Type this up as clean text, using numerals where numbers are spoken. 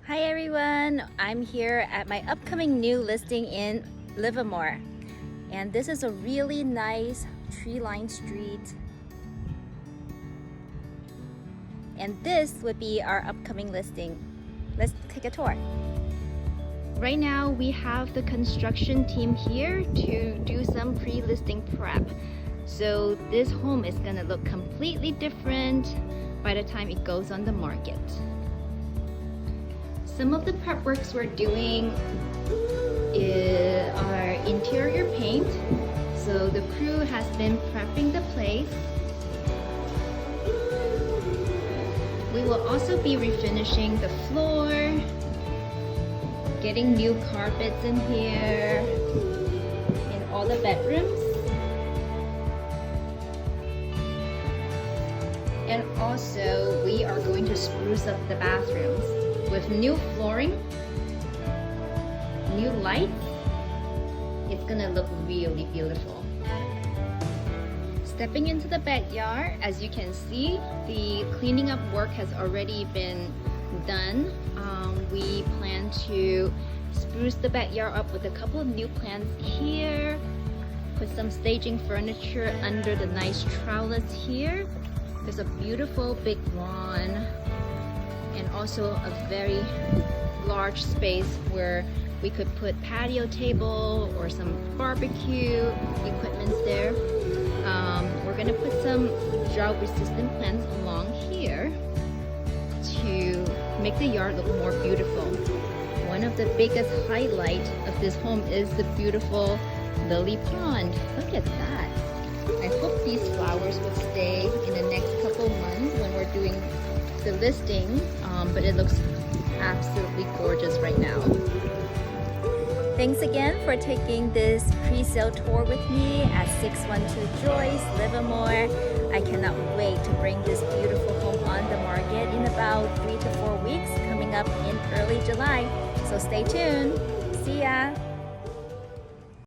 Hi everyone, I'm here at my upcoming new listing in Livermore, and this is a really nice tree-lined street, and this would be our upcoming listing. Let's take a tour. Right now we have the construction team here to do some pre-listing prep, so this home is gonna look completely different by the time it goes on the market. Some of the prep works we're doing are interior paint. So the crew has been prepping the place. We will also be refinishing the floor, getting new carpets in here, in all the bedrooms. And also we are going to spruce up the bathrooms with new flooring, new lights. It's gonna look really beautiful. Stepping into the backyard, as you can see, the cleaning up work has already been done. We plan to spruce the backyard up with a couple of new plants here, put some staging furniture under the nice trellis here. There's a beautiful big lawn, and also a very large space where we could put patio table or some barbecue equipments there. We're gonna put some drought resistant plants along here to make the yard look more beautiful. One of the biggest highlights of this home is the beautiful lily pond. Look at that. I hope these flowers will stay in the next couple months when we're doing the listing, but it looks absolutely gorgeous right now. Thanks again for taking this pre-sale tour with me at 612 Joyce, Livermore. I cannot wait to bring this beautiful home on the market in about 3 to 4 weeks, coming up in early July. So stay tuned. See ya!